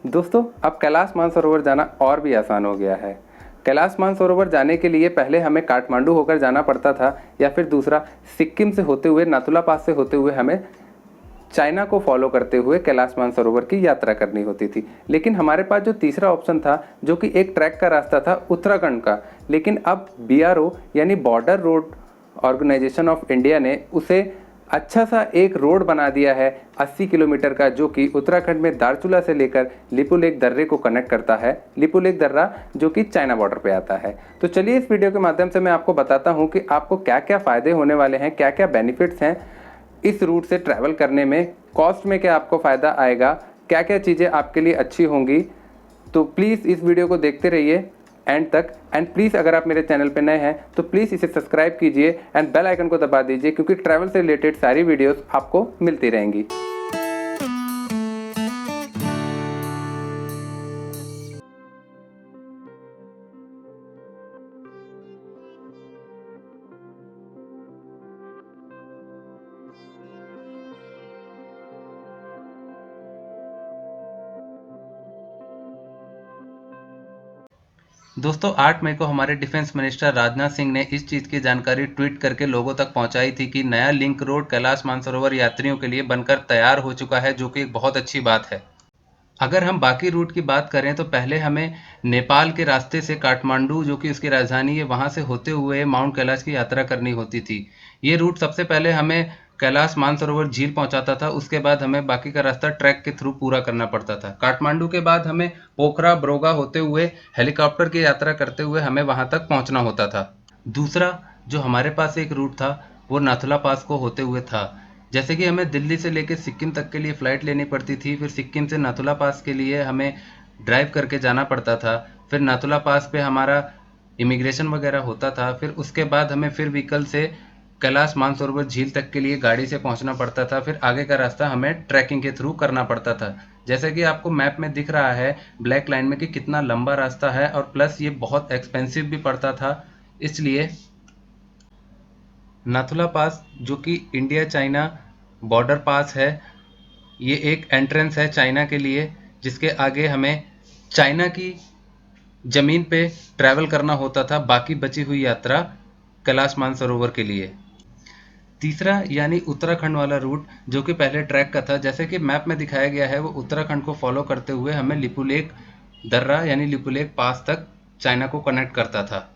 दोस्तों अब कैलाश मानसरोवर जाना और भी आसान हो गया है। कैलाश मानसरोवर जाने के लिए पहले हमें काठमांडू होकर जाना पड़ता था या फिर दूसरा सिक्किम से होते हुए नाथुला पास से होते हुए हमें चाइना को फॉलो करते हुए कैलाश मानसरोवर की यात्रा करनी होती थी। लेकिन हमारे पास जो तीसरा ऑप्शन था जो कि एक ट्रैक का रास्ता था उत्तराखंड का, लेकिन अब BRO यानी border road organisation of India ने उसे अच्छा सा एक रोड बना दिया है 80 किलोमीटर का, जो कि उत्तराखंड में दारचूला से लेकर लिपुलेख दर्रे को कनेक्ट करता है। लिपुलेख दर्रा जो कि चाइना बॉर्डर पे आता है। तो चलिए इस वीडियो के माध्यम से मैं आपको बताता हूँ कि आपको क्या क्या फ़ायदे होने वाले हैं, क्या क्या बेनिफिट्स हैं इस रूट से ट्रैवल करने में, कॉस्ट में क्या आपको फ़ायदा आएगा, क्या क्या चीज़ें आपके लिए अच्छी होंगी। तो प्लीज़ इस वीडियो को देखते रहिए एंड तक। एंड प्लीज़ अगर आप मेरे चैनल पे नए हैं तो प्लीज़ इसे सब्सक्राइब कीजिए एंड बेल आइकन को दबा दीजिए, क्योंकि ट्रैवल से रिलेटेड सारी वीडियोस आपको मिलती रहेंगी। दोस्तों 8 मई को हमारे डिफेंस मिनिस्टर राजनाथ सिंह ने इस चीज़ की जानकारी ट्वीट करके लोगों तक पहुंचाई थी कि नया लिंक रोड कैलाश मानसरोवर यात्रियों के लिए बनकर तैयार हो चुका है, जो कि एक बहुत अच्छी बात है। अगर हम बाकी रूट की बात करें तो पहले हमें नेपाल के रास्ते से काठमांडू, जो कि उसकी राजधानी है, वहां से होते हुए माउंट कैलाश की यात्रा करनी होती थी। ये रूट सबसे पहले हमें कैलाश मानसरोवर झील पहुंचाता था, उसके बाद हमें बाकी का रास्ता ट्रैक के थ्रू पूरा करना पड़ता था। काठमांडू के बाद हमें पोखरा ब्रोगा होते हुए हेलीकॉप्टर की यात्रा करते हुए हमें वहां तक पहुंचना होता था। दूसरा जो हमारे पास एक रूट था वो नाथुला पास को होते हुए था। जैसे कि हमें दिल्ली से लेकर सिक्किम तक के लिए फ़्लाइट लेनी पड़ती थी, फिर सिक्किम से नाथुला पास के लिए हमें ड्राइव करके जाना पड़ता था, फिर नाथुला पास पे हमारा इमिग्रेशन वगैरह होता था, फिर उसके बाद हमें फिर व्हीकल से कैलाश मानसरोवर झील तक के लिए गाड़ी से पहुंचना पड़ता था, फिर आगे का रास्ता हमें ट्रैकिंग के थ्रू करना पड़ता था। जैसे कि आपको मैप में दिख रहा है ब्लैक लाइन में कि कितना लंबा रास्ता है, और प्लस ये बहुत एक्सपेंसिव भी पड़ता था। इसलिए नाथुला पास, जो कि इंडिया चाइना बॉर्डर पास है, ये एक एंट्रेंस है चाइना के लिए, जिसके आगे हमें चाइना की ज़मीन पे ट्रैवल करना होता था बाकी बची हुई यात्रा कैलाश मानसरोवर के लिए। तीसरा यानी उत्तराखंड वाला रूट, जो कि पहले ट्रैक का था, जैसे कि मैप में दिखाया गया है, वो उत्तराखंड को फॉलो करते हुए हमें लिपुलेख दर्रा यानी लिपुलेख पास तक चाइना को कनेक्ट करता था।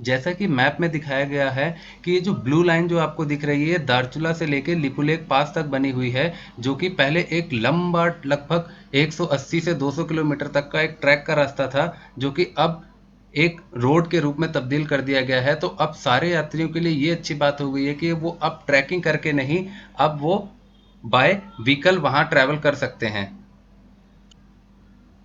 जैसा कि मैप में दिखाया गया है कि ये जो ब्लू लाइन जो आपको दिख रही है दारचूला से लेकर लिपुलेख पास तक बनी हुई है, जो कि पहले एक लंबा लगभग 180 से 200 किलोमीटर तक का एक ट्रैक का रास्ता था, जो कि अब एक रोड के रूप में तब्दील कर दिया गया है। तो अब सारे यात्रियों के लिए ये अच्छी बात हो गई है कि वो अब ट्रैकिंग करके नहीं, अब वो बाय व्हीकल वहां ट्रैवल कर सकते हैं।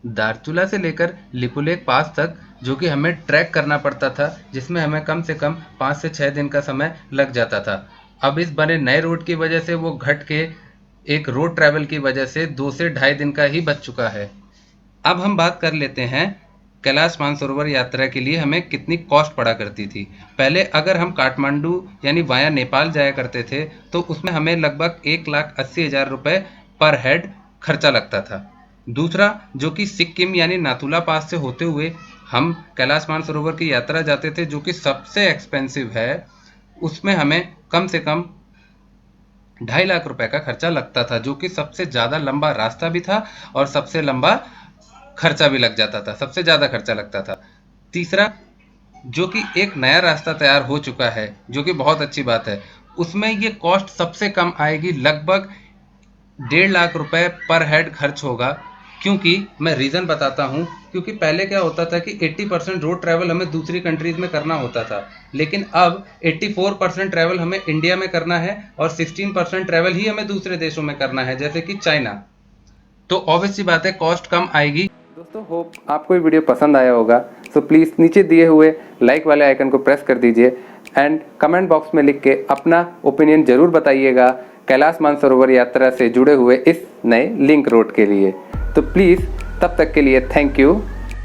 दारचूला से लेकर लिपुलेख पास तक जो कि हमें ट्रैक करना पड़ता था, जिसमें हमें कम से कम 5 से 6 दिन का समय लग जाता था। अब इस बने नए रोड की वजह से वो घट के एक रोड ट्रैवल की वजह से 2 से ढाई दिन का ही बच चुका है। अब हम बात कर लेते हैं कैलाश मानसरोवर यात्रा के लिए हमें कितनी कॉस्ट पड़ा करती थी। पहले अगर हम काठमांडू यानी वाया नेपाल जाया करते थे तो उसमें हमें लगभग 1,80,000 रुपये पर हेड खर्चा लगता था। दूसरा जो कि सिक्किम यानी नाथुला पास से होते हुए हम कैलाश मानसरोवर की यात्रा जाते थे, जो कि सबसे एक्सपेंसिव है, उसमें हमें कम से कम 2.5 लाख रुपए का खर्चा लगता था, जो कि सबसे ज़्यादा लंबा रास्ता भी था और सबसे लंबा खर्चा भी लग जाता था, सबसे ज़्यादा खर्चा लगता था। तीसरा जो कि एक नया रास्ता तैयार हो चुका है, जो कि बहुत अच्छी बात है, उसमें ये कॉस्ट सबसे कम आएगी, लगभग 1.5 लाख रुपए पर हेड खर्च होगा। क्योंकि मैं रीज़न बताता हूँ, क्योंकि पहले क्या होता था कि 80% रोड ट्रैवल हमें दूसरी कंट्रीज़ में करना होता था, लेकिन अब 84% ट्रैवल हमें इंडिया में करना है और 16% ट्रैवल ही हमें दूसरे देशों में करना है, जैसे कि चाइना। तो ऑब्वियस सी बात है कॉस्ट कम आएगी। दोस्तों होप आपको ये वीडियो पसंद आया होगा, सो प्लीज़ नीचे दिए हुए लाइक वाले आइकन को प्रेस कर दीजिए एंड कमेंट बॉक्स में लिख के अपना ओपिनियन ज़रूर बताइएगा कैलाश मानसरोवर यात्रा से जुड़े हुए इस नए लिंक रोड के लिए। तो प्लीज़ तब तक के लिए थैंक यू।